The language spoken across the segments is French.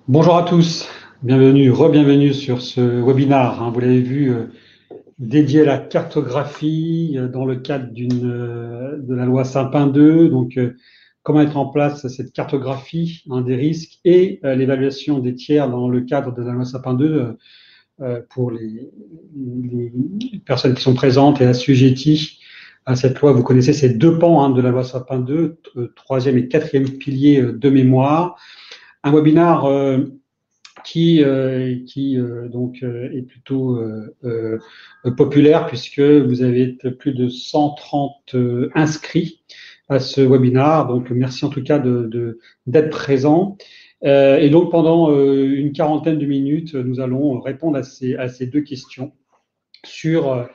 Bonjour à tous, bienvenue, re-bienvenue sur ce webinaire, vous l'avez vu, dédié à la cartographie dans le cadre de la loi Sapin 2. Donc, comment mettre en place cette cartographie des risques et l'évaluation des tiers dans le cadre de la loi Sapin 2 pour les personnes qui sont présentes et assujetties à cette loi. Vous connaissez ces deux pans de la loi Sapin 2, troisième et quatrième pilier de mémoire. Un webinaire qui est plutôt populaire puisque vous avez plus de 130 inscrits à ce webinaire. Donc, merci en tout cas d'être présent. Et donc, pendant une quarantaine de minutes, nous allons répondre à ces deux questions sur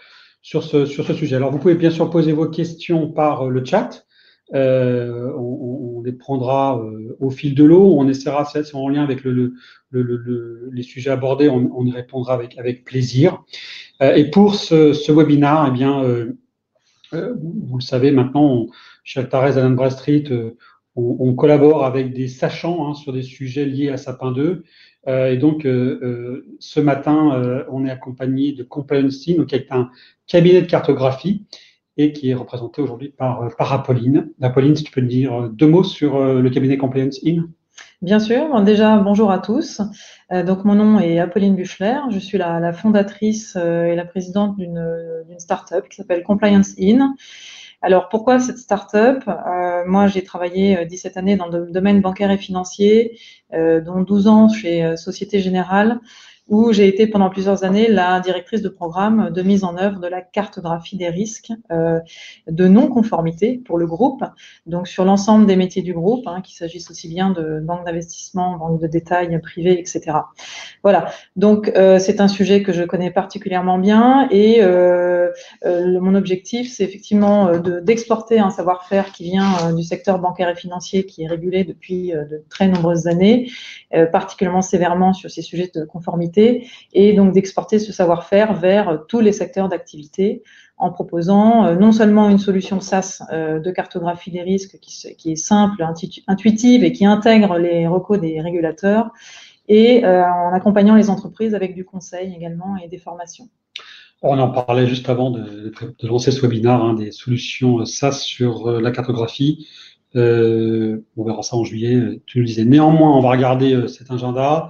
ce sujet. Alors, vous pouvez bien sûr poser vos questions par le chat. On les prendra au fil de l'eau. On essaiera, si c'est en lien avec les sujets abordés, on y répondra avec plaisir. Et pour ce webinaire, eh bien, vous le savez maintenant, chez Altares Dun & Bradstreet, on collabore avec des sachants sur des sujets liés à Sapin 2. Et donc, ce matin, on est accompagné de Compliance Team, donc qui est un cabinet de cartographie et qui est représenté aujourd'hui par Apolline. Apolline, si tu peux me dire deux mots sur le cabinet Compliance In. Bien sûr. Bon, déjà, bonjour à tous. Donc, mon nom est Apolline Buchler. Je suis la fondatrice et la présidente d'une start-up qui s'appelle Compliance In. Alors, pourquoi cette start-up? Moi, j'ai travaillé 17 années dans le domaine bancaire et financier, dont 12 ans chez Société Générale, où j'ai été pendant plusieurs années la directrice de programme de mise en œuvre de la cartographie des risques de non-conformité pour le groupe, donc sur l'ensemble des métiers du groupe, qu'il s'agisse aussi bien de banque d'investissement, banque de détail, privée, etc. Voilà, donc c'est un sujet que je connais particulièrement bien et mon objectif, c'est effectivement d'exporter un savoir-faire qui vient du secteur bancaire et financier qui est régulé depuis de très nombreuses années, particulièrement sévèrement sur ces sujets de conformité, et donc d'exporter ce savoir-faire vers tous les secteurs d'activité en proposant non seulement une solution SaaS de cartographie des risques qui est simple, intuitive et qui intègre les recos des régulateurs, et en accompagnant les entreprises avec du conseil également et des formations. On en parlait juste avant de lancer ce webinaire, des solutions SaaS sur la cartographie. On verra ça en juillet, tu le disais. Néanmoins, on va regarder cet agenda.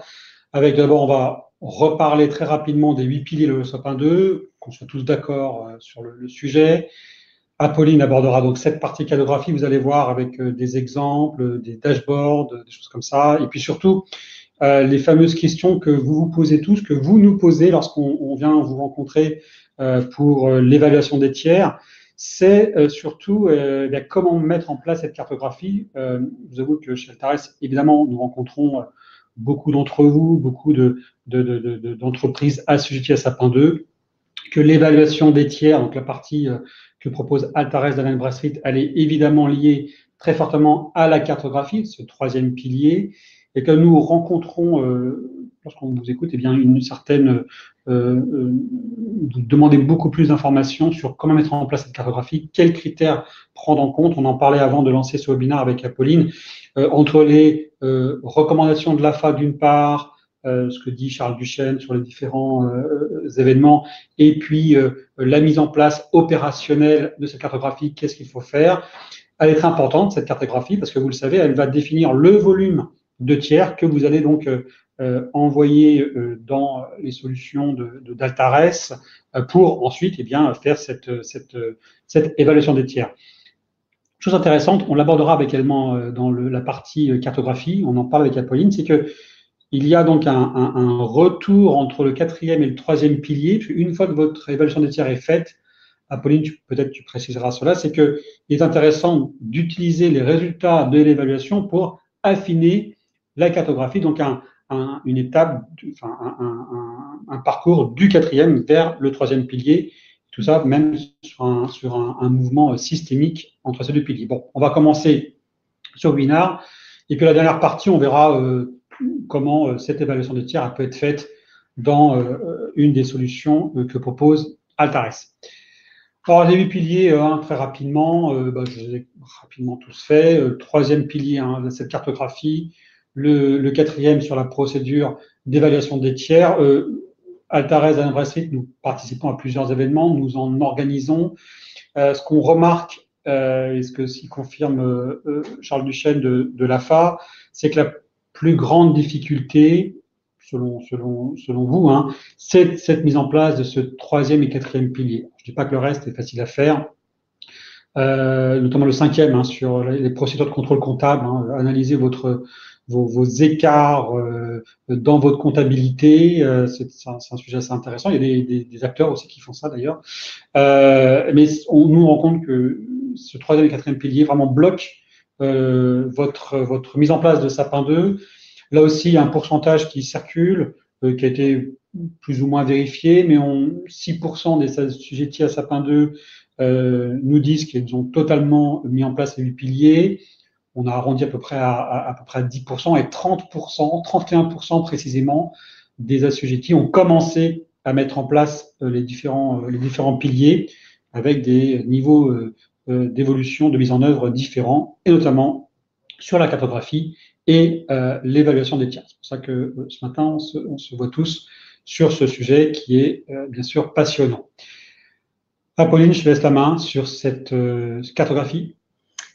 Avec d'abord, on va reparler très rapidement des 8 piliers de Sapin 2, qu'on soit tous d'accord sur le sujet. Apolline abordera donc cette partie cartographie, vous allez voir, avec des exemples, des dashboards, des choses comme ça. Et puis surtout, les fameuses questions que vous vous posez tous, que vous nous posez lorsqu'on vient vous rencontrer pour l'évaluation des tiers, c'est surtout comment mettre en place cette cartographie. Je vous avoue que chez Altares, évidemment, nous rencontrons beaucoup d'entre vous, beaucoup d'entreprises assujetties à Sapin 2, que l'évaluation des tiers, donc la partie que propose Altares Dun & Bradstreet, elle est évidemment liée très fortement à la cartographie, ce troisième pilier, et que nous rencontrons, lorsqu'on vous écoute, eh bien, une certaine, vous demandez beaucoup plus d'informations sur comment mettre en place cette cartographie, quels critères prendre en compte. On en parlait avant de lancer ce webinaire avec Apolline, entre les recommandations de l'AFA d'une part, ce que dit Charles Duchesne sur les différents événements, et puis la mise en place opérationnelle de cette cartographie, qu'est-ce qu'il faut faire. Elle est très importante, cette cartographie, parce que vous le savez, elle va définir le volume de tiers que vous allez donc envoyer dans les solutions d'Altares pour ensuite faire cette évaluation des tiers. Chose intéressante, on l'abordera également dans la partie cartographie, on en parle avec Apolline, c'est que il y a donc un retour entre le quatrième et le troisième pilier. Une fois que votre évaluation des tiers est faite, Apolline, peut-être tu préciseras cela, c'est qu'il est intéressant d'utiliser les résultats de l'évaluation pour affiner la cartographie, donc une étape, un parcours du quatrième vers le troisième pilier, tout ça même sur un mouvement systémique entre ces deux piliers. Bon, on va commencer sur le webinaire, et puis la dernière partie, on verra comment cette évaluation des tiers peut être faite dans une des solutions que propose Altares. Alors, les 8 piliers, très rapidement, je les ai rapidement tous faits. Troisième pilier, cette cartographie. Le quatrième sur la procédure d'évaluation des tiers. Altares Anambra Street, nous participons à plusieurs événements, nous en organisons. Ce qu'on remarque, et ce que s'y confirme Charles Duchesne de l'AFA, c'est que la plus grande difficulté, selon vous, hein, c'est cette mise en place de ce troisième et quatrième pilier. Je ne dis pas que le reste est facile à faire, notamment le cinquième, hein, sur les procédures de contrôle comptable, hein, analyser vos écarts dans votre comptabilité, c'est un sujet assez intéressant. Il y a des acteurs aussi qui font ça d'ailleurs. Mais on nous rend compte que ce troisième et quatrième pilier vraiment bloque votre mise en place de Sapin 2. Là aussi, il y a un pourcentage qui circule, qui a été plus ou moins vérifié, mais 6% des assujettis à Sapin 2 nous disent qu'ils ont totalement mis en place les 8 piliers. On a arrondi à peu près à peu près à 10%, et 30%, 31% précisément des assujettis ont commencé à mettre en place les différents piliers avec des niveaux d'évolution, de mise en œuvre différents, et notamment sur la cartographie et l'évaluation des tiers. C'est pour ça que ce matin, on se voit tous sur ce sujet qui est bien sûr passionnant. Apolline, je te laisse la main sur cette cartographie.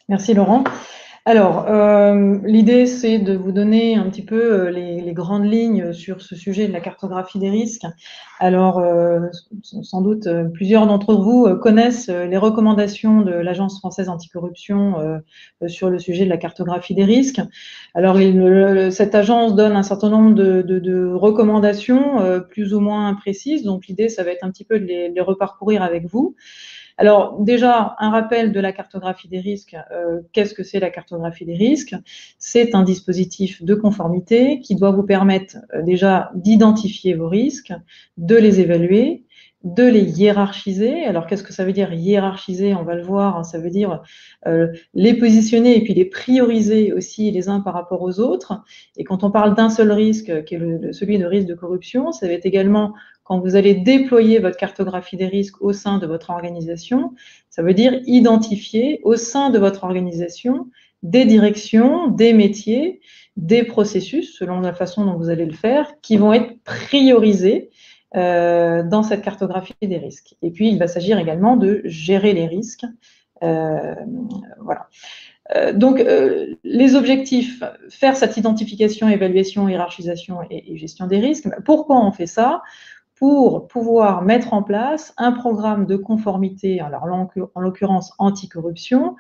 Merci Laurent. Alors, l'idée, c'est de vous donner un petit peu les grandes lignes sur ce sujet de la cartographie des risques. Alors, sans doute, plusieurs d'entre vous connaissent les recommandations de l'Agence française anticorruption sur le sujet de la cartographie des risques. Alors, cette agence donne un certain nombre de recommandations plus ou moins précises. Donc, l'idée, ça va être un petit peu de les reparcourir avec vous. Alors déjà, un rappel de la cartographie des risques. Qu'est-ce que c'est la cartographie des risques? C'est un dispositif de conformité qui doit vous permettre déjà d'identifier vos risques, de les évaluer, de les hiérarchiser. Alors qu'est-ce que ça veut dire hiérarchiser? On va le voir, hein, ça veut dire les positionner et puis les prioriser aussi les uns par rapport aux autres. Et quand on parle d'un seul risque, qui est celui de risque de corruption, ça va être également quand vous allez déployer votre cartographie des risques au sein de votre organisation, ça veut dire identifier au sein de votre organisation des directions, des métiers, des processus, selon la façon dont vous allez le faire, qui vont être priorisés dans cette cartographie des risques. Et puis, il va s'agir également de gérer les risques. Voilà. Donc, les objectifs, faire cette identification, évaluation, hiérarchisation et gestion des risques. Pourquoi on fait ça? Pour pouvoir mettre en place un programme de conformité, alors en l'occurrence anticorruption,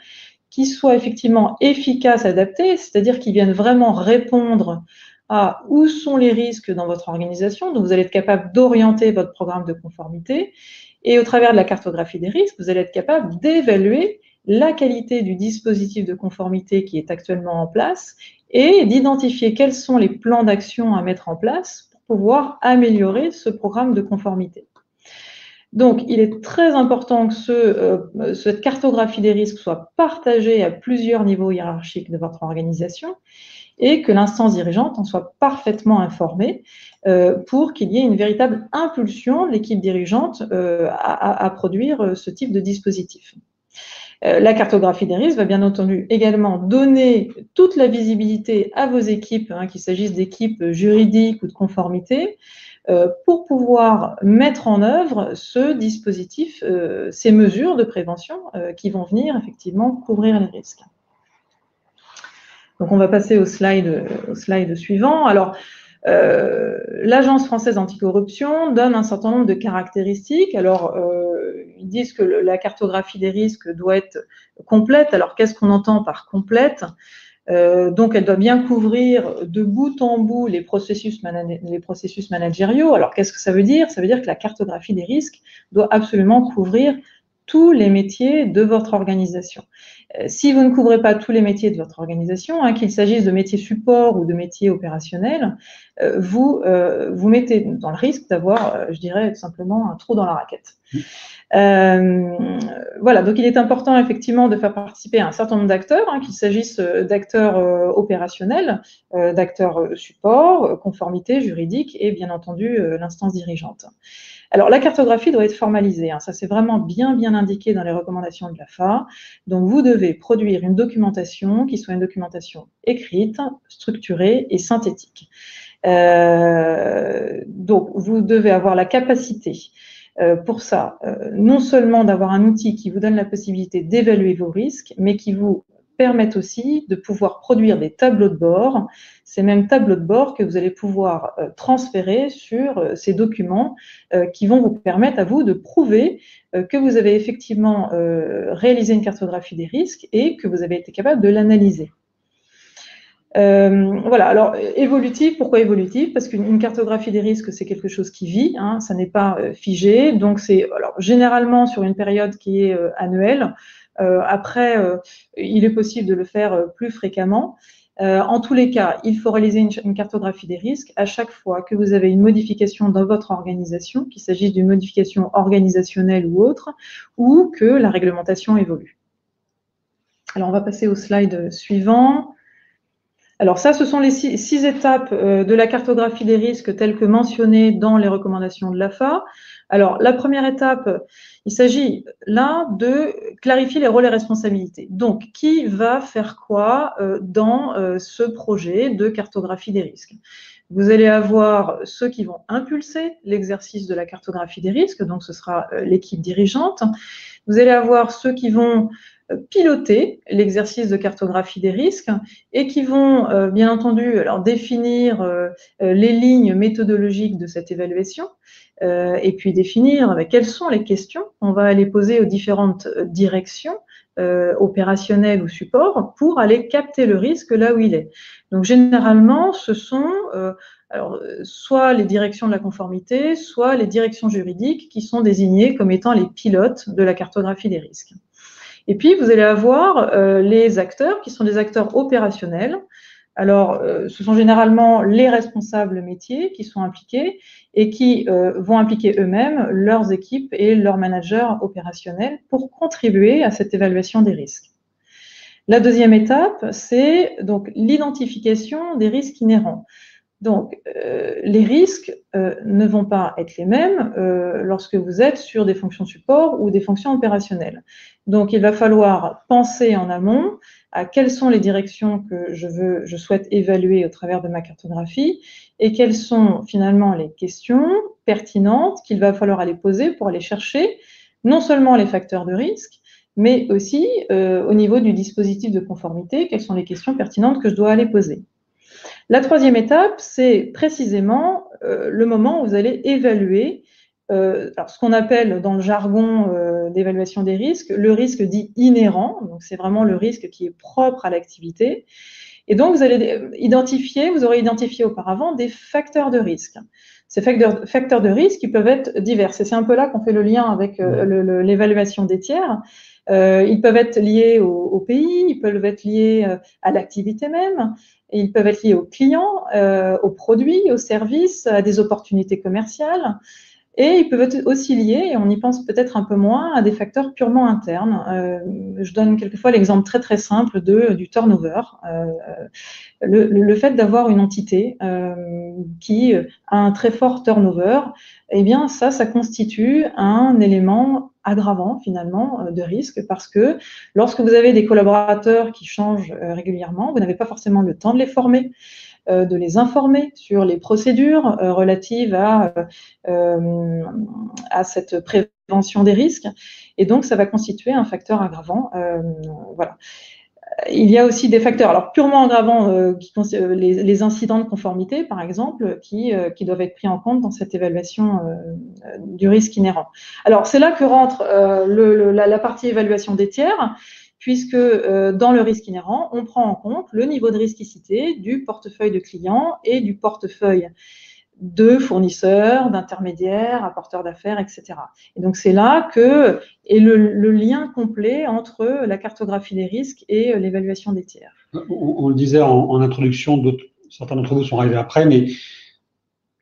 qui soit effectivement efficace, adapté, c'est-à-dire qui vienne vraiment répondre à où sont les risques dans votre organisation. Donc, vous allez être capable d'orienter votre programme de conformité et au travers de la cartographie des risques, vous allez être capable d'évaluer la qualité du dispositif de conformité qui est actuellement en place et d'identifier quels sont les plans d'action à mettre en place pour pouvoir améliorer ce programme de conformité. Donc, il est très important que cette cartographie des risques soit partagée à plusieurs niveaux hiérarchiques de votre organisation et que l'instance dirigeante en soit parfaitement informée pour qu'il y ait une véritable impulsion de l'équipe dirigeante à produire ce type de dispositif. La cartographie des risques va bien entendu également donner toute la visibilité à vos équipes, hein, qu'il s'agisse d'équipes juridiques ou de conformité, pour pouvoir mettre en œuvre ce dispositif, ces mesures de prévention qui vont venir effectivement couvrir les risques. Donc on va passer au slide suivant. Alors, l'Agence française anticorruption donne un certain nombre de caractéristiques. Alors, ils disent que la cartographie des risques doit être complète. Alors, qu'est-ce qu'on entend par complète? Donc, elle doit bien couvrir de bout en bout les processus managériaux. Alors, qu'est-ce que ça veut dire? Ça veut dire que la cartographie des risques doit absolument couvrir tous les métiers de votre organisation. Si vous ne couvrez pas tous les métiers de votre organisation, hein, qu'il s'agisse de métiers support ou de métiers opérationnels, vous mettez dans le risque d'avoir, je dirais, tout simplement un trou dans la raquette. Voilà, donc il est important effectivement de faire participer un certain nombre d'acteurs, hein, qu'il s'agisse d'acteurs opérationnels, d'acteurs support, conformité juridique et bien entendu l'instance dirigeante. Alors la cartographie doit être formalisée, hein, ça c'est vraiment bien indiqué dans les recommandations de l'AFA, donc vous devez devez produire une documentation qui soit une documentation écrite, structurée et synthétique. Donc, vous devez avoir la capacité pour ça, non seulement d'avoir un outil qui vous donne la possibilité d'évaluer vos risques, mais qui vous permettent aussi de pouvoir produire des tableaux de bord, ces mêmes tableaux de bord que vous allez pouvoir transférer sur ces documents qui vont vous permettre à vous de prouver que vous avez effectivement réalisé une cartographie des risques et que vous avez été capable de l'analyser. Voilà, alors évolutif, pourquoi évolutif? Parce qu'une cartographie des risques, c'est quelque chose qui vit, hein, ça n'est pas figé, donc c'est généralement sur une période qui est annuelle. Après, il est possible de le faire plus fréquemment. En tous les cas, il faut réaliser une cartographie des risques à chaque fois que vous avez une modification dans votre organisation, qu'il s'agisse d'une modification organisationnelle ou autre, ou que la réglementation évolue. Alors, on va passer au slide suivant. Alors ça, ce sont les six étapes de la cartographie des risques telles que mentionnées dans les recommandations de l'AFA. Alors, la première étape, il s'agit là de clarifier les rôles et responsabilités. Donc, qui va faire quoi dans ce projet de cartographie des risques? Vous allez avoir ceux qui vont impulser l'exercice de la cartographie des risques, donc ce sera l'équipe dirigeante. Vous allez avoir ceux qui vont piloter l'exercice de cartographie des risques et qui vont, bien entendu, alors, définir les lignes méthodologiques de cette évaluation et puis définir quelles sont les questions qu'on va aller poser aux différentes directions opérationnelles ou support pour aller capter le risque là où il est. Donc, généralement, ce sont soit les directions de la conformité, soit les directions juridiques qui sont désignées comme étant les pilotes de la cartographie des risques. Et puis, vous allez avoir les acteurs qui sont des acteurs opérationnels. Alors, ce sont généralement les responsables métiers qui sont impliqués et qui vont impliquer eux-mêmes leurs équipes et leurs managers opérationnels pour contribuer à cette évaluation des risques. La deuxième étape, c'est donc l'identification des risques inhérents. Donc, les risques ne vont pas être les mêmes lorsque vous êtes sur des fonctions support ou des fonctions opérationnelles. Donc, il va falloir penser en amont à quelles sont les directions que je souhaite évaluer au travers de ma cartographie et quelles sont finalement les questions pertinentes qu'il va falloir aller poser pour aller chercher non seulement les facteurs de risque, mais aussi au niveau du dispositif de conformité, quelles sont les questions pertinentes que je dois aller poser. La troisième étape, c'est précisément le moment où vous allez évaluer alors ce qu'on appelle dans le jargon d'évaluation des risques, le risque dit inhérent, donc c'est vraiment le risque qui est propre à l'activité. Et donc, vous aurez identifié auparavant des facteurs de risque. Ces facteurs de risque, ils peuvent être divers. Et c'est un peu là qu'on fait le lien avec l'évaluation des tiers. Ils peuvent être liés au pays, ils peuvent être liés à l'activité même, et ils peuvent être liés aux clients, aux produits, aux services, à des opportunités commerciales. Et ils peuvent être aussi liés, et on y pense peut-être un peu moins, à des facteurs purement internes. Je donne quelquefois l'exemple très très simple du turnover. Le fait d'avoir une entité qui a un très fort turnover, eh bien ça constitue un élément aggravant finalement de risque parce que lorsque vous avez des collaborateurs qui changent régulièrement, vous n'avez pas forcément le temps de les former, de les informer sur les procédures relatives à cette prévention des risques. Et donc, ça va constituer un facteur aggravant. Voilà. Il y a aussi des facteurs, alors purement aggravants, les incidents de conformité, par exemple, qui doivent être pris en compte dans cette évaluation du risque inhérent. Alors, c'est là que rentre la partie évaluation des tiers, puisque dans le risque inhérent, on prend en compte le niveau de risquicité du portefeuille de clients et du portefeuille de fournisseurs, d'intermédiaires, apporteurs d'affaires, etc. Et donc, c'est là que est le lien complet entre la cartographie des risques et l'évaluation des tiers. On le disait en introduction, certains d'entre vous sont arrivés après, mais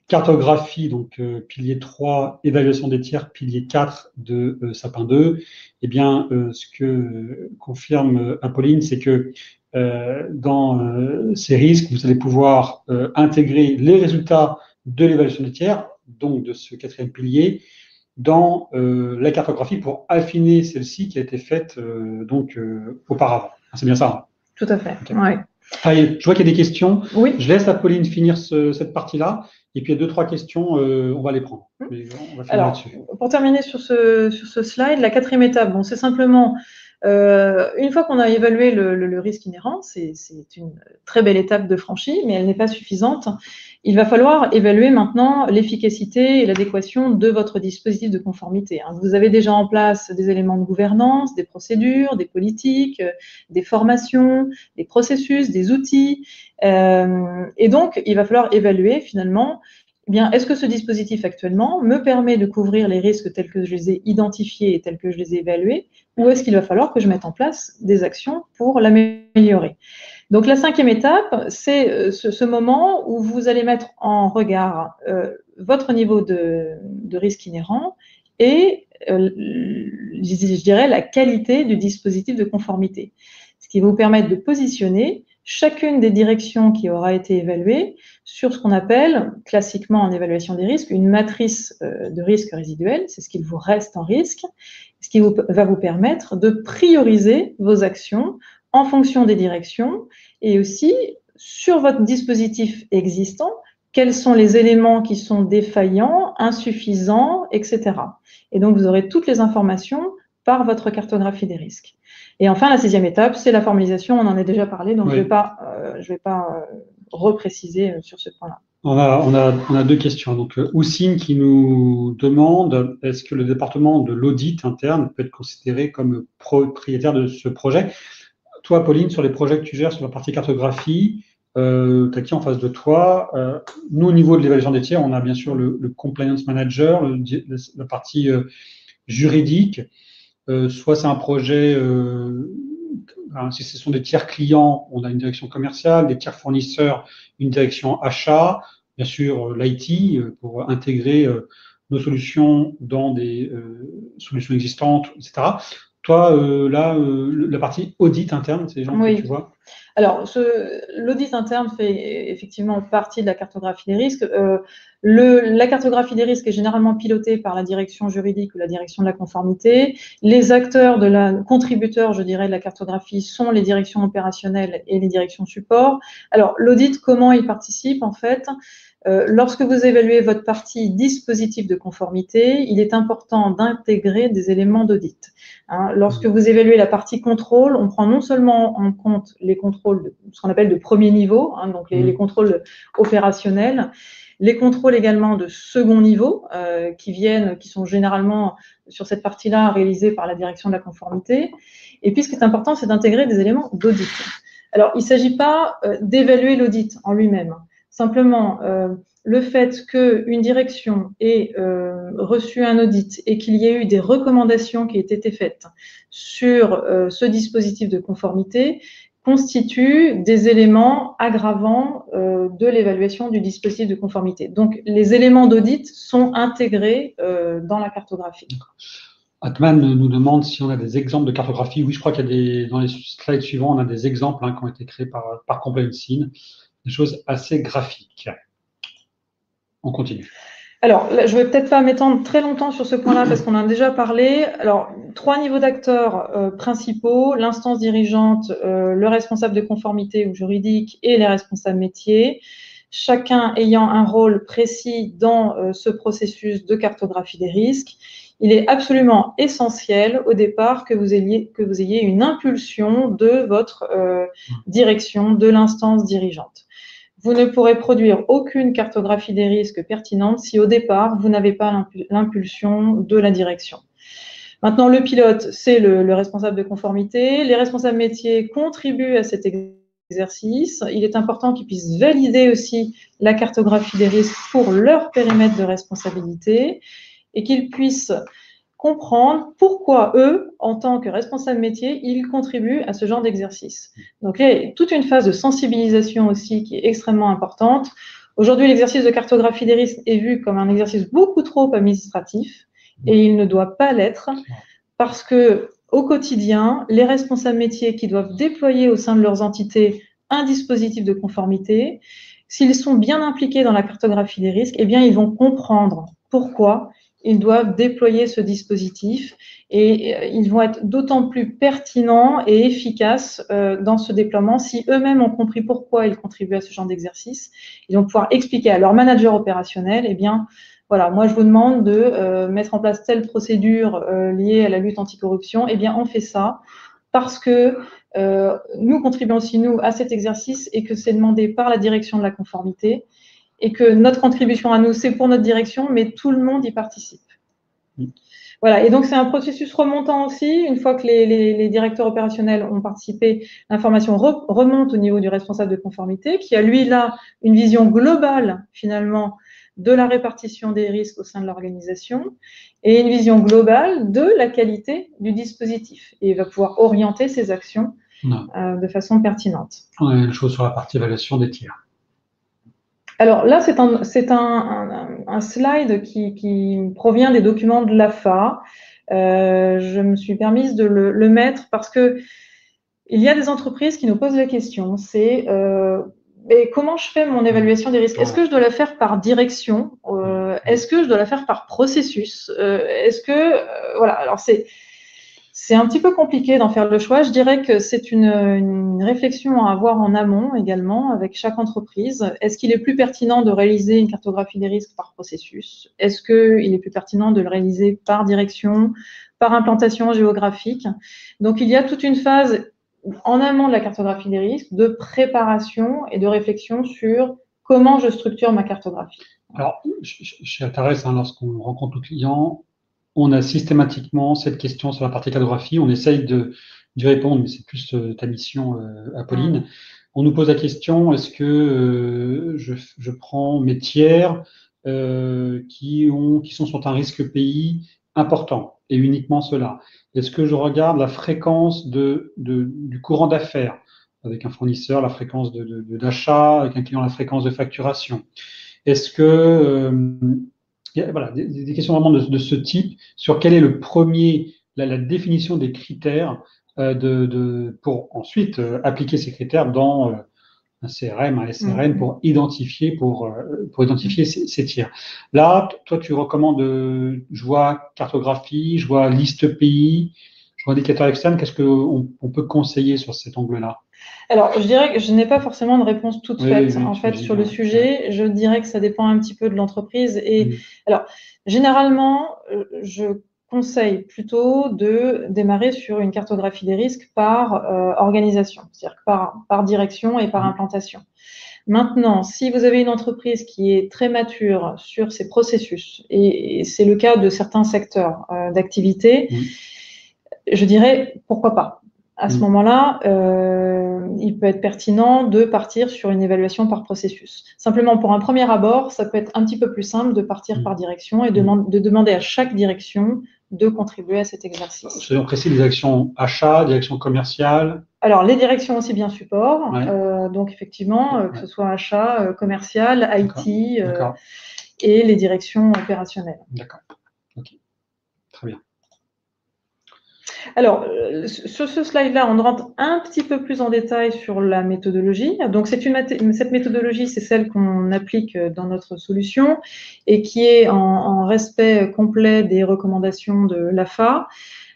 cartographie, donc pilier 3, évaluation des tiers, pilier 4 de Sapin 2, eh bien, ce que confirme Apolline, c'est que dans ces risques, vous allez pouvoir intégrer les résultats de l'évaluation des tiers, donc de ce quatrième pilier, dans la cartographie pour affiner celle-ci qui a été faite auparavant. C'est bien ça, hein? Tout à fait. Okay. Ouais. Je vois qu'il y a des questions. Oui. Je laisse Apolline finir cette partie-là. Et puis, il y a 2-3 questions, on va les prendre. Mais on va finir là-dessus. Pour terminer sur ce slide, la quatrième étape, bon, c'est simplement, une fois qu'on a évalué le risque inhérent, c'est une très belle étape de franchie, mais elle n'est pas suffisante. Il va falloir évaluer maintenant l'efficacité et l'adéquation de votre dispositif de conformité. Vous avez déjà en place des éléments de gouvernance, des procédures, des politiques, des formations, des processus, des outils. Et donc, il va falloir évaluer finalement, eh bien, est-ce que ce dispositif actuellement me permet de couvrir les risques tels que je les ai identifiés et tels que je les ai évalués, ou est-ce qu'il va falloir que je mette en place des actions pour l'améliorer? Donc, la cinquième étape, c'est ce moment où vous allez mettre en regard votre niveau de risque inhérent et, je dirais, la qualité du dispositif de conformité. Ce qui va vous permettre de positionner chacune des directions qui aura été évaluée sur ce qu'on appelle, classiquement en évaluation des risques, une matrice de risque résiduel, c'est ce qu'il vous reste en risque, ce qui va vous permettre de prioriser vos actions en fonction des directions et aussi sur votre dispositif existant, quels sont les éléments qui sont défaillants, insuffisants, etc. Et donc, vous aurez toutes les informations par votre cartographie des risques. Et enfin, la sixième étape, c'est la formalisation. On en a déjà parlé, donc oui. Je vais pas repréciser sur ce point-là. On a 2 questions. Donc, Houssine qui nous demande, est-ce que le département de l'audit interne peut être considéré comme propriétaire de ce projet? Toi, Pauline, sur les projets que tu gères sur la partie cartographie, tu as qui en face de toi? Nous, au niveau de l'évaluation des tiers, on a bien sûr le compliance manager, la partie juridique. Soit c'est un projet, si ce sont des tiers clients, on a une direction commerciale, des tiers fournisseurs, une direction achat, bien sûr l'IT pour intégrer nos solutions dans des solutions existantes, etc. Toi, la partie audit interne, c'est les gens que tu vois? Alors, l'audit interne fait effectivement partie de la cartographie des risques. La cartographie des risques est généralement pilotée par la direction juridique ou la direction de la conformité. Les acteurs contributeurs, je dirais, de la cartographie sont les directions opérationnelles et les directions support. Alors, l'audit, comment il participe en fait? Lorsque vous évaluez votre partie dispositif de conformité, il est important d'intégrer des éléments d'audit. Lorsque vous évaluez la partie contrôle, on prend non seulement en compte les contrôles, ce qu'on appelle de premier niveau, donc les contrôles opérationnels, les contrôles également de second niveau, qui sont généralement sur cette partie-là réalisés par la direction de la conformité. Et puis, ce qui est important, c'est d'intégrer des éléments d'audit. Alors, il ne s'agit pas d'évaluer l'audit en lui-même. Simplement, le fait qu'une direction ait reçu un audit et qu'il y ait eu des recommandations qui aient été faites sur ce dispositif de conformité constitue des éléments aggravants de l'évaluation du dispositif de conformité. Donc, les éléments d'audit sont intégrés dans la cartographie. Atman nous demande si on a des exemples de cartographie. Oui, je crois qu'il y a dans les slides suivants, on a des exemples qui ont été créés par Compliance In. Des choses assez graphiques. On continue. Alors, là, je ne vais peut-être pas m'étendre très longtemps sur ce point-là parce qu'on en a déjà parlé. Alors, 3 niveaux d'acteurs principaux, l'instance dirigeante, le responsable de conformité ou juridique et les responsables métiers, chacun ayant un rôle précis dans ce processus de cartographie des risques. Il est absolument essentiel au départ que vous ayez une impulsion de votre direction, de l'instance dirigeante. Vous ne pourrez produire aucune cartographie des risques pertinente si au départ, vous n'avez pas l'impulsion de la direction. Maintenant, le pilote, c'est le responsable de conformité. Les responsables métiers contribuent à cet exercice. Il est important qu'ils puissent valider aussi la cartographie des risques pour leur périmètre de responsabilité et qu'ils puissent comprendre pourquoi eux, en tant que responsables métiers, ils contribuent à ce genre d'exercice. Donc, il y a toute une phase de sensibilisation aussi qui est extrêmement importante. Aujourd'hui, l'exercice de cartographie des risques est vu comme un exercice beaucoup trop administratif et il ne doit pas l'être parce que au quotidien, les responsables métiers qui doivent déployer au sein de leurs entités un dispositif de conformité, s'ils sont bien impliqués dans la cartographie des risques, eh bien, ils vont comprendre pourquoi ils doivent déployer ce dispositif et ils vont être d'autant plus pertinents et efficaces dans ce déploiement si eux-mêmes ont compris pourquoi ils contribuent à ce genre d'exercice. Ils vont pouvoir expliquer à leur manager opérationnel, eh bien, voilà, moi je vous demande de mettre en place telle procédure liée à la lutte anticorruption, eh bien on fait ça parce que nous contribuons aussi, nous, à cet exercice et que c'est demandé par la direction de la conformité et que notre contribution à nous, c'est pour notre direction, mais tout le monde y participe. Voilà, et donc c'est un processus remontant aussi. Une fois que les directeurs opérationnels ont participé, l'information remonte au niveau du responsable de conformité, qui a lui là une vision globale finalement de la répartition des risques au sein de l'organisation et une vision globale de la qualité du dispositif. Et il va pouvoir orienter ses actions de façon pertinente. On a une chose sur la partie évaluation des tiers. Alors là, c'est un slide qui provient des documents de l'AFA. Je me suis permise de le mettre parce que il y a des entreprises qui nous posent la question, c'est mais comment je fais mon évaluation des risques? Est-ce que je dois la faire par direction? Est-ce que je dois la faire par processus? Est-ce que voilà, alors c'est un petit peu compliqué d'en faire le choix. Je dirais que c'est une réflexion à avoir en amont également avec chaque entreprise. Est-ce qu'il est plus pertinent de réaliser une cartographie des risques par processus? Est-ce qu'il est plus pertinent de le réaliser par direction, par implantation géographique? Donc, il y a toute une phase en amont de la cartographie des risques, de préparation et de réflexion sur comment je structure ma cartographie. Alors, chez Atares, lorsqu'on rencontre le client, on a systématiquement cette question sur la partie cartographie. On essaye d'y répondre, mais c'est plus ta mission, Apolline. On nous pose la question, est-ce que je prends mes tiers qui sont sur un risque pays important et uniquement cela? Est-ce que je regarde la fréquence du courant d'affaires avec un fournisseur, la fréquence d'achat, avec un client, la fréquence de facturation? Est-ce que voilà, des questions vraiment de ce type sur quel est le premier, la définition des critères pour ensuite appliquer ces critères dans un CRM, un SRM pour identifier ces tiers. Là, toi, tu recommandes, je vois cartographie, je vois liste pays, je vois indicateur externe. Qu'est-ce qu'on peut conseiller sur cet angle-là? Alors, je dirais que je n'ai pas forcément de réponse toute faite en fait sur le sujet. Je dirais que ça dépend un petit peu de l'entreprise. Et alors, généralement, je conseille plutôt de démarrer sur une cartographie des risques par organisation, c'est-à-dire par direction et par implantation. Maintenant, si vous avez une entreprise qui est très mature sur ses processus, et c'est le cas de certains secteurs d'activité, je dirais pourquoi pas. À ce moment-là, il peut être pertinent de partir sur une évaluation par processus. Simplement, pour un premier abord, ça peut être un petit peu plus simple de partir par direction et de demander à chaque direction de contribuer à cet exercice. Soyons précis, les directions achat, direction commerciale. Alors, les directions aussi bien support, donc effectivement, que ce soit achat, commercial, IT et les directions opérationnelles. D'accord, ok, très bien. Alors, sur ce slide-là, on rentre un petit peu plus en détail sur la méthodologie. Donc, cette méthodologie, c'est celle qu'on applique dans notre solution et qui est en respect complet des recommandations de l'AFA.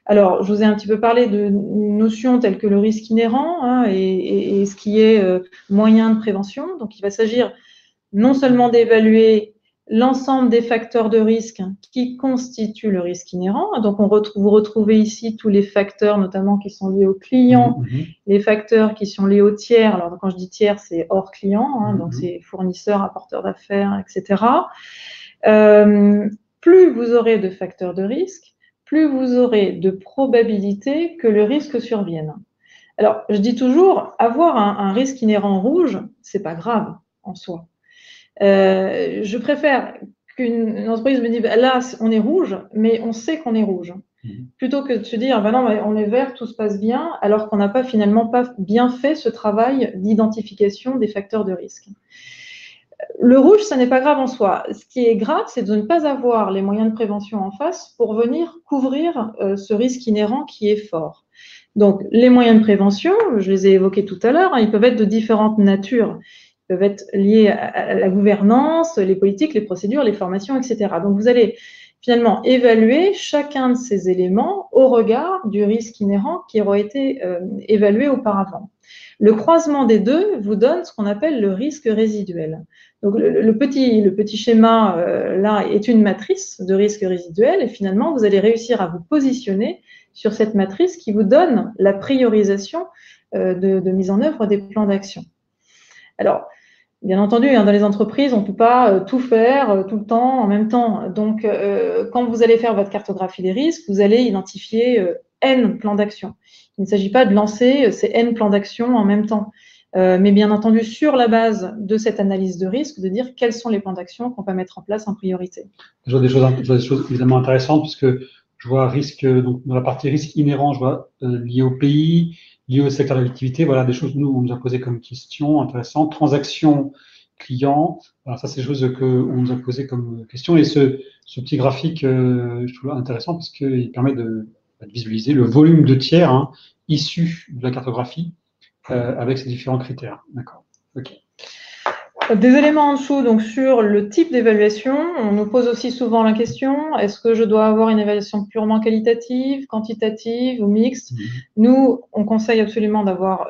Alors, je vous ai un petit peu parlé de notions telles que le risque inhérent et ce qui est moyen de prévention. Donc, il va s'agir non seulement d'évaluer l'ensemble des facteurs de risque qui constituent le risque inhérent. Donc, vous retrouvez ici tous les facteurs, notamment qui sont liés aux clients, les facteurs qui sont liés aux tiers. Alors, quand je dis tiers, c'est hors client, donc c'est fournisseurs, apporteurs d'affaires, etc. Plus vous aurez de facteurs de risque, plus vous aurez de probabilité que le risque survienne. Alors, je dis toujours, avoir un risque inhérent rouge, c'est pas grave en soi. Je préfère qu'une entreprise me dise là on est rouge, mais on sait qu'on est rouge, plutôt que de se dire non, on est vert, tout se passe bien, alors qu'on n'a pas finalement pas bien fait ce travail d'identification des facteurs de risque. Le rouge, ça n'est pas grave en soi. Ce qui est grave, c'est de ne pas avoir les moyens de prévention en face pour venir couvrir ce risque inhérent qui est fort. Donc, les moyens de prévention, je les ai évoqués tout à l'heure, ils peuvent être de différentes natures. Ils peuvent être liés à la gouvernance, les politiques, les procédures, les formations, etc. Donc, vous allez finalement évaluer chacun de ces éléments au regard du risque inhérent qui aura été évalué auparavant. Le croisement des deux vous donne ce qu'on appelle le risque résiduel. Donc le petit schéma là est une matrice de risque résiduel et finalement vous allez réussir à vous positionner sur cette matrice qui vous donne la priorisation de mise en œuvre des plans d'action. Alors, bien entendu, dans les entreprises, on ne peut pas tout faire tout le temps en même temps. Donc, quand vous allez faire votre cartographie des risques, vous allez identifier N plans d'action. Il ne s'agit pas de lancer ces N plans d'action en même temps. Mais bien entendu, sur la base de cette analyse de risque, de dire quels sont les plans d'action qu'on va mettre en place en priorité. Je vois des choses évidemment intéressantes, puisque je vois risque, donc dans la partie risque inhérent, je vois lié au pays, lié au secteur d'activité, voilà des choses, nous, on nous a posé comme question intéressantes. Transactions clients, voilà, ça c'est des choses qu'on nous a posé comme question. Et ce petit graphique, je trouve intéressant parce qu'il permet de visualiser le volume de tiers issus de la cartographie avec ces différents critères. D'accord. Ok. Des éléments en dessous, donc sur le type d'évaluation, on nous pose aussi souvent la question, est-ce que je dois avoir une évaluation purement qualitative, quantitative ou mixte? Nous, on conseille absolument d'avoir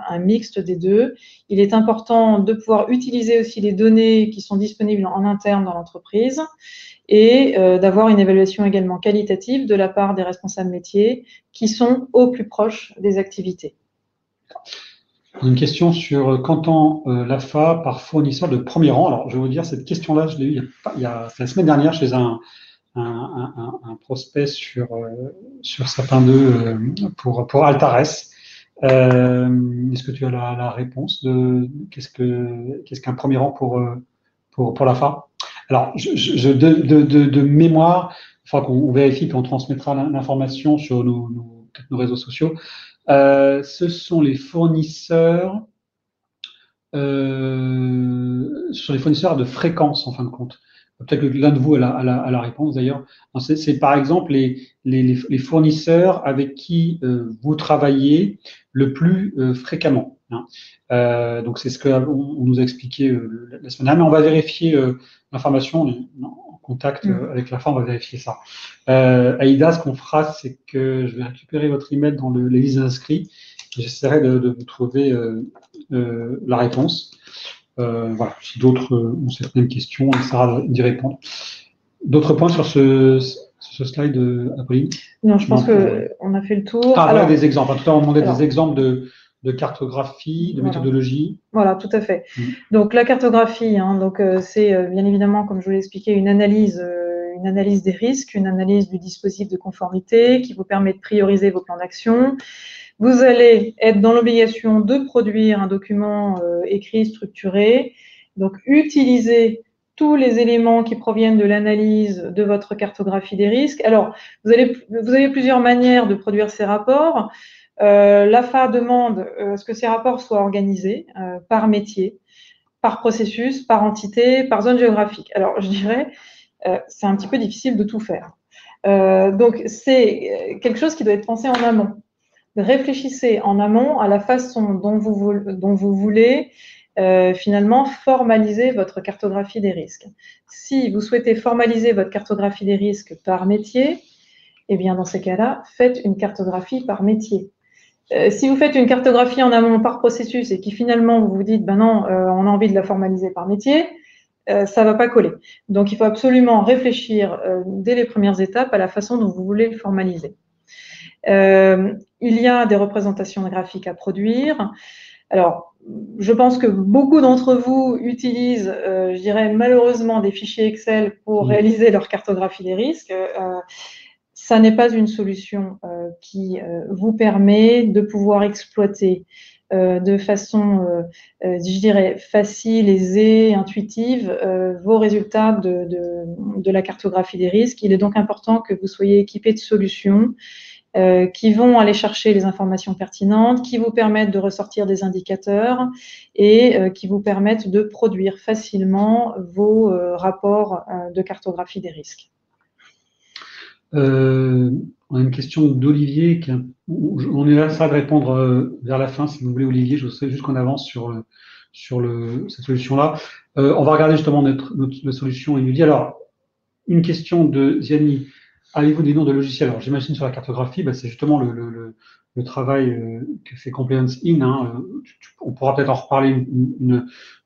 un mixte des deux. Il est important de pouvoir utiliser aussi les données qui sont disponibles en interne dans l'entreprise et d'avoir une évaluation également qualitative de la part des responsables métiers qui sont au plus proche des activités. Une question sur qu'entend l'AFA par fournisseur de premier rang. Alors, je vais vous dire, cette question-là, je l'ai eue c'est la semaine dernière chez un prospect sur Sapin 2 pour Altares. Est-ce que tu as la réponse de qu'est-ce qu'un premier rang pour l'AFA? Alors, de mémoire, il faudra qu'on vérifie qu'on transmettra l'information sur nos réseaux sociaux. Ce sont les fournisseurs de fréquences en fin de compte. Peut-être que l'un de vous a la réponse d'ailleurs. C'est par exemple les fournisseurs avec qui vous travaillez le plus fréquemment. Donc c'est ce qu'on nous a expliqué la semaine dernière, mais on va vérifier l'information en contact avec la fin, on va vérifier ça. Aïda, ce qu'on fera, c'est que je vais récupérer votre email dans les listes inscrits. J'essaierai de vous trouver la réponse. Voilà, si d'autres ont cette même question, on essaiera d'y répondre. D'autres points sur ce slide, Apolline? Non, je pense qu'on a fait le tour. Ah, voilà des exemples. En tout cas, on demandait des exemples de cartographie, de méthodologie. Voilà, tout à fait. Donc la cartographie, c'est bien évidemment, comme je vous l'ai expliqué, une analyse des risques, une analyse du dispositif de conformité qui vous permet de prioriser vos plans d'action. Vous allez être dans l'obligation de produire un document écrit, structuré. Donc utilisez tous les éléments qui proviennent de l'analyse de votre cartographie des risques. Alors, vous avez plusieurs manières de produire ces rapports. L'AFA demande à ce que ces rapports soient organisés par métier, par processus, par entité, par zone géographique. Alors, je dirais, c'est un petit peu difficile de tout faire. Donc, c'est quelque chose qui doit être pensé en amont. Réfléchissez en amont à la façon dont vous voulez finalement formaliser votre cartographie des risques. Si vous souhaitez formaliser votre cartographie des risques par métier, eh bien, dans ces cas-là, faites une cartographie par métier. Si vous faites une cartographie en amont par processus et qui finalement vous vous dites, ben non, on a envie de la formaliser par métier, ça va pas coller. Donc, il faut absolument réfléchir dès les premières étapes à la façon dont vous voulez le formaliser. Il y a des représentations graphiques à produire. Alors, je pense que beaucoup d'entre vous utilisent, je dirais malheureusement, des fichiers Excel pour réaliser leur cartographie des risques. Ça n'est pas une solution qui vous permet de pouvoir exploiter de façon, je dirais, facile, aisée, intuitive, vos résultats de la cartographie des risques. Il est donc important que vous soyez équipé de solutions qui vont aller chercher les informations pertinentes, qui vous permettent de ressortir des indicateurs et qui vous permettent de produire facilement vos rapports de cartographie des risques. On a une question d'Olivier. On est là, ça de répondre vers la fin, si vous voulez, Olivier. Je sais juste qu'on avance sur cette solution-là. On va regarder justement la solution. Il nous dit alors, une question de Ziani. Avez-vous des noms de logiciels? Alors, j'imagine sur la cartographie, c'est justement le travail que fait Compliance In, hein. On pourra peut-être en reparler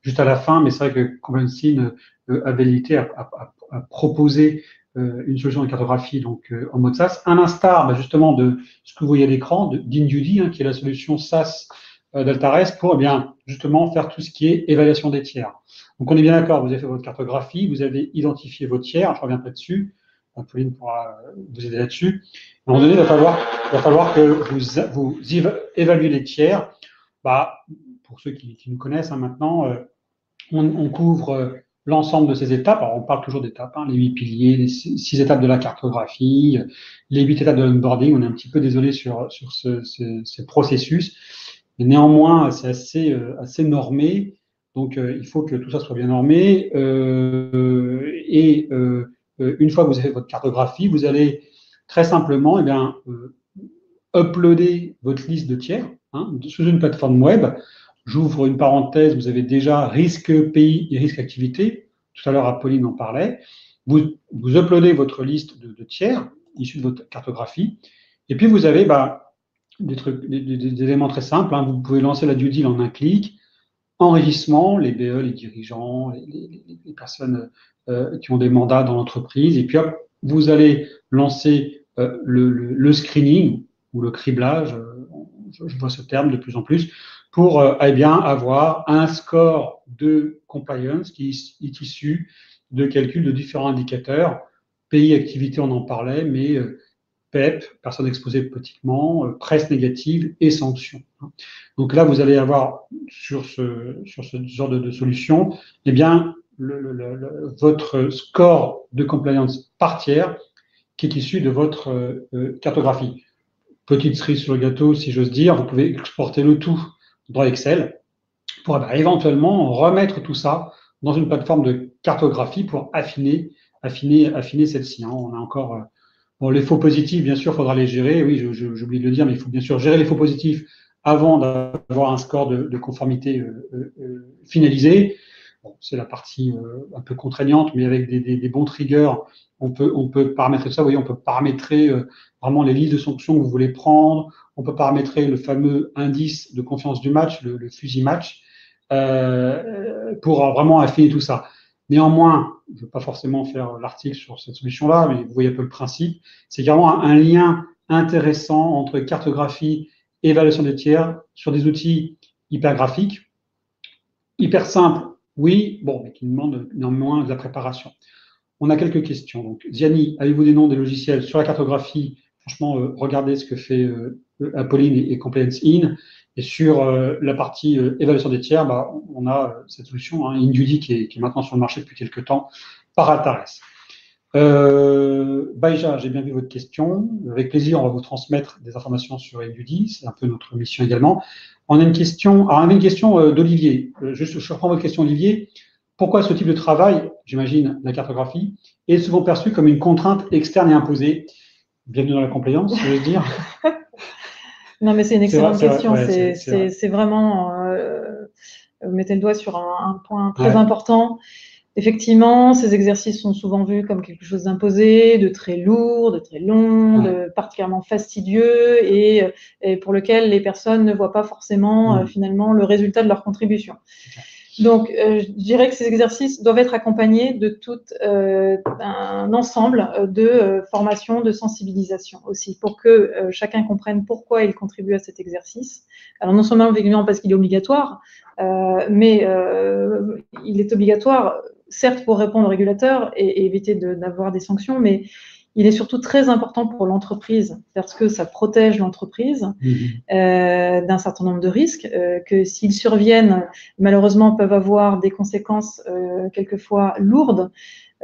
juste à la fin, mais c'est vrai que Compliance In avait habilité à proposer une solution de cartographie donc en mode SaaS, à l'instar justement de ce que vous voyez à l'écran, d'InDuty, hein, qui est la solution SaaS d'Altares pour bien justement faire tout ce qui est évaluation des tiers. Donc on est bien d'accord, vous avez fait votre cartographie, vous avez identifié vos tiers, je reviendrai dessus, Pauline pourra vous aider là-dessus. À un moment donné, il va falloir que vous évaluez les tiers. Pour ceux qui nous connaissent maintenant, on couvre l'ensemble de ces étapes. Alors, on parle toujours d'étapes, hein, les 8 piliers, les 6 étapes de la cartographie, les 8 étapes de l'onboarding. On est un petit peu désolé sur ce processus. Mais néanmoins, c'est assez normé. Donc, il faut que tout ça soit bien normé. Une fois que vous avez fait votre cartographie, vous allez très simplement uploader votre liste de tiers, hein, sous une plateforme web. J'ouvre une parenthèse, vous avez déjà risque pays et risque activité. Tout à l'heure, Apolline en parlait. Vous uploadez votre liste de tiers issus de votre cartographie. Et puis, vous avez des éléments très simples, hein. Vous pouvez lancer la due deal en un clic. Enrichissement, les BE, les dirigeants, les personnes qui ont des mandats dans l'entreprise. Et puis, hop, vous allez lancer le screening ou le criblage, je vois ce terme de plus en plus, pour avoir un score de compliance qui est issu de calcul de différents indicateurs. Pays, activité, on en parlait, mais PEP, personnes exposées politiquement, presse négative et sanctions. Donc là, vous allez avoir sur ce genre de solution, eh bien, votre score de compliance par tiers qui est issu de votre cartographie. Petite cerise sur le gâteau, si j'ose dire, vous pouvez exporter le tout dans Excel pour éventuellement remettre tout ça dans une plateforme de cartographie pour affiner celle-ci. Hein. On a encore les faux positifs, bien sûr, il faudra les gérer. Oui, j'ai oublié de le dire, mais il faut bien sûr gérer les faux positifs avant d'avoir un score de conformité finalisé. Bon, c'est la partie un peu contraignante, mais avec des bons triggers, on peut paramétrer ça. Vous voyez, on peut paramétrer vraiment les listes de sanctions que vous voulez prendre. On peut paramétrer le fameux indice de confiance du match, le fusil match, pour vraiment affiner tout ça. Néanmoins, je ne veux pas forcément faire l'article sur cette solution-là, mais vous voyez un peu le principe. C'est vraiment un lien intéressant entre cartographie et évaluation des tiers sur des outils hyper graphiques, hyper simples, oui, bon, mais qui demandent néanmoins de la préparation. On a quelques questions. Donc, Ziani, avez-vous des noms des logiciels sur la cartographie? Franchement, regardez ce que fait Apolline et Compliance In. Et sur la partie évaluation des tiers, on a cette solution, hein, InDuty, qui est maintenant sur le marché depuis quelques temps, par Altares. Baïja, j'ai bien vu votre question. Avec plaisir, on va vous transmettre des informations sur InDuty. C'est un peu notre mission également. On a une question, d'Olivier. Je reprends votre question, Olivier. Pourquoi ce type de travail, j'imagine la cartographie, est souvent perçu comme une contrainte externe et imposée? Bienvenue dans la compliance, je veux dire. Non, mais c'est une excellente question. C'est vraiment, vous mettez le doigt sur un point très important. Effectivement, ces exercices sont souvent vus comme quelque chose d'imposé, de très lourd, de très long, de particulièrement fastidieux et pour lequel les personnes ne voient pas forcément finalement le résultat de leur contribution. Donc, je dirais que ces exercices doivent être accompagnés de tout un ensemble de formations, de sensibilisation aussi, pour que chacun comprenne pourquoi il contribue à cet exercice. Alors, non seulement parce qu'il est obligatoire, mais il est obligatoire, certes, pour répondre au régulateur et éviter d'avoir des sanctions, mais il est surtout très important pour l'entreprise parce que ça protège l'entreprise d'un certain nombre de risques que s'ils surviennent, malheureusement, peuvent avoir des conséquences quelquefois lourdes,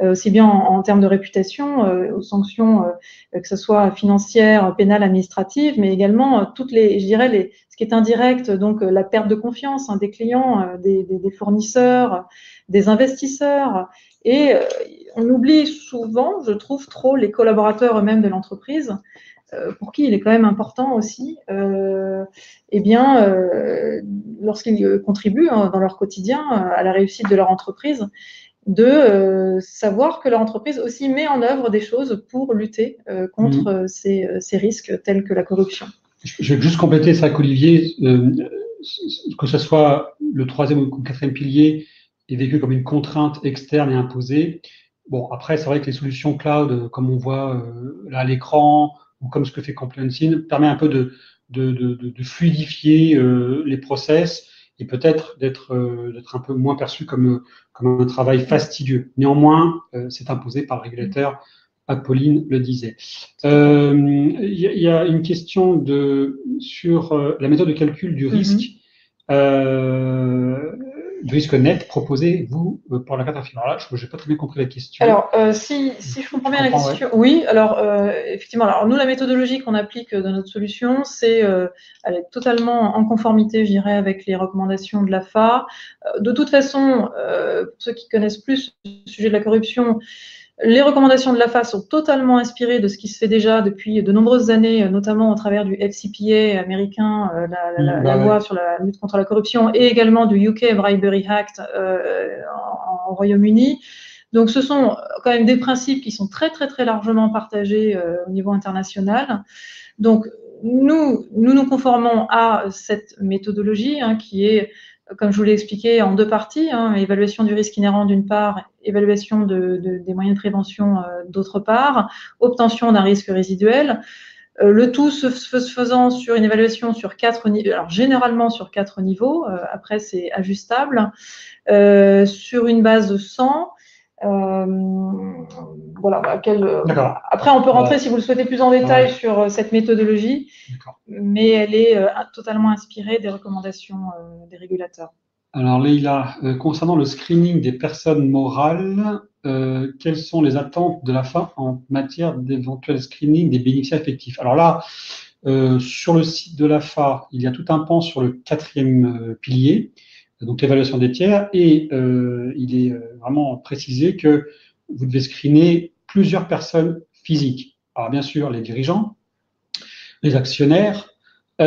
aussi bien en termes de réputation, aux sanctions, que ce soit financières, pénales, administratives, mais également toutes ce qui est indirect, donc la perte de confiance des clients, des fournisseurs, des investisseurs. Et on oublie souvent, je trouve trop, les collaborateurs eux-mêmes de l'entreprise, pour qui il est quand même important aussi, lorsqu'ils contribuent dans leur quotidien à la réussite de leur entreprise, de savoir que leur entreprise aussi met en œuvre des choses pour lutter contre ces risques tels que la corruption. Je vais juste compléter ça avec Olivier, que ce soit le troisième ou le quatrième pilier est vécu comme une contrainte externe et imposée. Bon, après, c'est vrai que les solutions cloud, comme on voit là à l'écran, ou comme ce que fait ComplianceIn, permet un peu de fluidifier les process et peut-être d'être un peu moins perçu comme un travail fastidieux. Néanmoins, c'est imposé par le régulateur. Apolline le disait. Y a une question sur la méthode de calcul du risque, du risque net proposé, vous, pour la cartographie. Alors là, je n'ai pas très bien compris la question. Alors, si je comprends bien la question, ouais. Oui, alors effectivement, alors nous, la méthodologie qu'on applique dans notre solution, c'est elle est totalement en conformité, je dirais, avec les recommandations de l'AFA. De toute façon, pour ceux qui connaissent plus le sujet de la corruption, les recommandations de l'AFA sont totalement inspirées de ce qui se fait déjà depuis de nombreuses années, notamment au travers du FCPA américain, la loi sur la lutte contre la corruption, et également du UK Bribery Act en Royaume-Uni. Donc, ce sont quand même des principes qui sont très, très, très largement partagés au niveau international. Donc, nous conformons à cette méthodologie qui est, comme je vous l'ai expliqué, en deux parties, évaluation du risque inhérent d'une part, évaluation des moyens de prévention d'autre part, obtention d'un risque résiduel. Le tout se faisant sur une évaluation sur 4 niveaux, alors généralement sur 4 niveaux, après c'est ajustable, sur une base de 100. Voilà, après on peut rentrer si vous le souhaitez plus en détail sur cette méthodologie, mais elle est totalement inspirée des recommandations des régulateurs. Alors Leïla, concernant le screening des personnes morales, quelles sont les attentes de l'AFA en matière d'éventuel screening des bénéficiaires effectifs? Alors là, sur le site de l'AFA, il y a tout un pan sur le quatrième pilier, donc l'évaluation des tiers, et il est vraiment précisé que vous devez screener plusieurs personnes physiques. Alors bien sûr, les dirigeants, les actionnaires, dans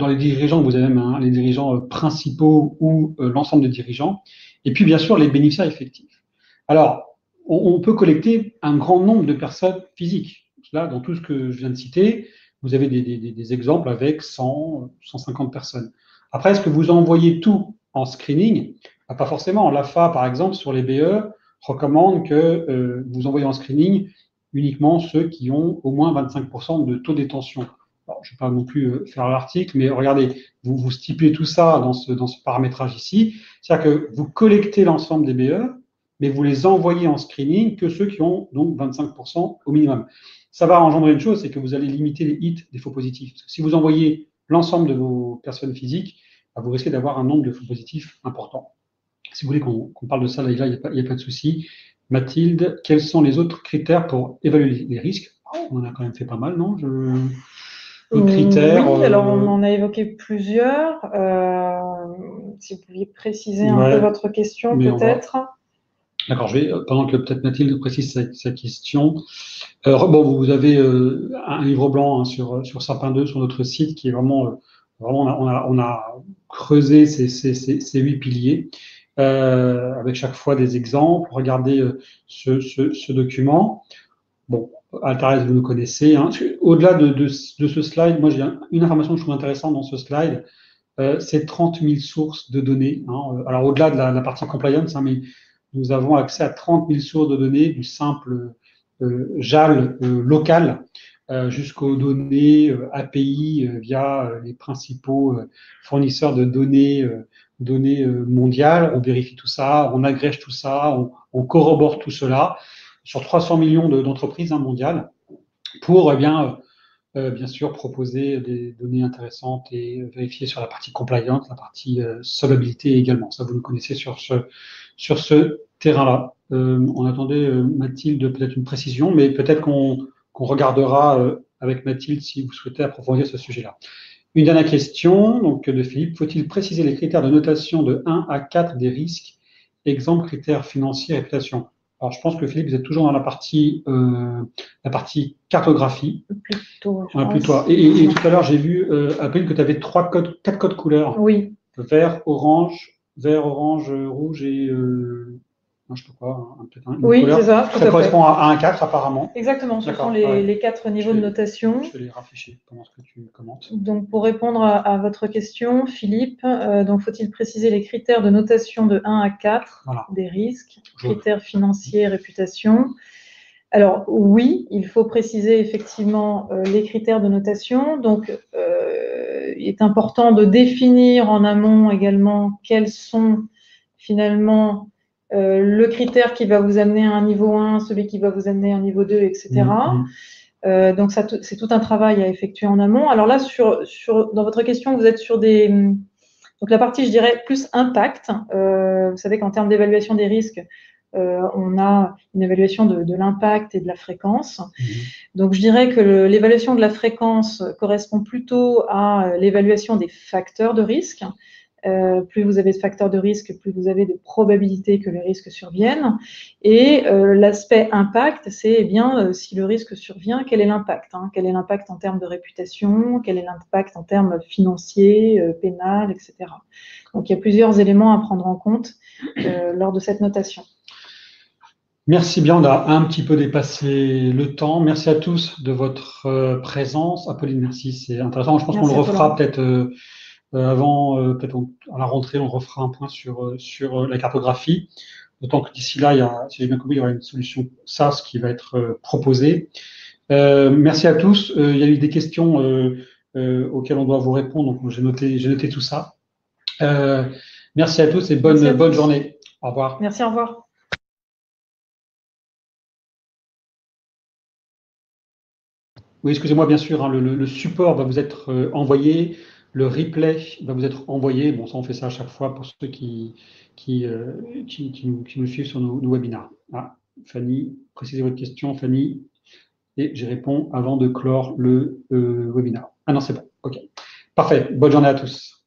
les dirigeants, vous avez même les dirigeants principaux ou l'ensemble des dirigeants, et puis bien sûr les bénéficiaires effectifs. Alors, on peut collecter un grand nombre de personnes physiques. Là, dans tout ce que je viens de citer, vous avez des exemples avec 100, 150 personnes. Après, est-ce que vous envoyez tout en screening? Pas forcément. L'AFA, par exemple, sur les BE, recommande que vous envoyez en screening uniquement ceux qui ont au moins 25% de taux de détention. Alors, je ne vais pas non plus faire l'article, mais regardez, vous stipulez tout ça dans ce paramétrage ici. C'est-à-dire que vous collectez l'ensemble des BE, mais vous les envoyez en screening que ceux qui ont donc 25% au minimum. Ça va engendrer une chose, c'est que vous allez limiter les hits des faux positifs. Parce que si vous envoyez l'ensemble de vos personnes physiques, vous risquez d'avoir un nombre de faux positifs important. Si vous voulez qu'on parle de ça, là, il n'y a pas de souci. Mathilde, quels sont les autres critères pour évaluer les risques? On en a quand même fait pas mal, non? Critères, oui, alors on en a évoqué plusieurs. Si vous pouviez préciser un peu votre question, peut-être. D'accord, pendant que peut-être Mathilde précise sa question. Bon, vous avez un livre blanc sur Sapin 2 sur notre site qui est vraiment on a creusé ces 8 piliers avec chaque fois des exemples. Regardez ce document. Bon, Altares, vous le connaissez. Au-delà de ce slide, moi j'ai une information que je trouve intéressante dans ce slide, c'est 30 000 sources de données. Alors au-delà de la partie compliance, mais nous avons accès à 30 000 sources de données, du simple JAL local jusqu'aux données API via les principaux fournisseurs de données mondiales. On vérifie tout ça, on agrège tout ça, on corrobore tout cela sur 300 millions d'entreprises mondiales pour bien sûr proposer des données intéressantes et vérifier sur la partie compliance, la partie solvabilité également. Ça, vous le connaissez sur ce terrain-là. On attendait, Mathilde, peut-être une précision, mais peut-être qu'on regardera avec Mathilde si vous souhaitez approfondir ce sujet-là. Une dernière question donc, de Philippe. Faut-il préciser les critères de notation de 1 à 4 des risques? Exemple, critères financiers, réputation. Alors, je pense que Philippe, vous êtes toujours dans la partie cartographie. Plutôt. Et tout à l'heure, j'ai vu, Apolline, que tu avais 4 codes couleurs. Oui. Vert, orange, vert, orange, rouge et non, je sais pas, peut-être une Oui, couleur. c'est ça, tout Ça à correspond fait. à un 4 apparemment. Exactement, ce sont D'accord. Ouais. les 4 niveaux de notation. Je vais les rafficher pendant que tu commentes. Donc, pour répondre à votre question, Philippe, donc faut-il préciser les critères de notation de 1 à 4 Voilà. des risques, critères financiers, réputation? Alors oui, il faut préciser effectivement les critères de notation. Donc, il est important de définir en amont également quels sont finalement le critère qui va vous amener à un niveau 1, celui qui va vous amener à un niveau 2, etc. Donc, c'est tout un travail à effectuer en amont. Alors là, dans votre question, vous êtes sur des... Donc, la partie, je dirais, plus impact. Vous savez qu'en termes d'évaluation des risques, on a une évaluation de l'impact et de la fréquence. Donc, je dirais que l'évaluation de la fréquence correspond plutôt à l'évaluation des facteurs de risque. Plus vous avez de facteurs de risque, plus vous avez de probabilités que les risques surviennent. Et l'aspect impact, c'est eh bien si le risque survient, quel est l'impact, hein? Quel est l'impact en termes de réputation, quel est l'impact en termes financiers, pénal, etc. Donc il y a plusieurs éléments à prendre en compte lors de cette notation. Merci bien, on a un petit peu dépassé le temps. Merci à tous de votre présence. Apolline, merci, c'est intéressant. Je pense qu'on le refera peut-être avant, peut-être à la rentrée, on refera un point sur la cartographie. D'autant que d'ici là, si j'ai bien compris, il y aura une solution SaaS qui va être proposée. Merci à tous. Il y a eu des questions auxquelles on doit vous répondre, donc j'ai noté tout ça. Merci à tous et bonne journée. Au revoir. Merci, au revoir. Oui, excusez-moi, bien sûr, hein, le support va vous être envoyé, le replay va vous être envoyé. Bon, ça, on fait ça à chaque fois pour ceux qui nous suivent sur nos webinaires. Ah, Fanny, précisez votre question, Fanny, et j'y réponds avant de clore le webinaire. Ah non, c'est bon, ok. Parfait, bonne journée à tous.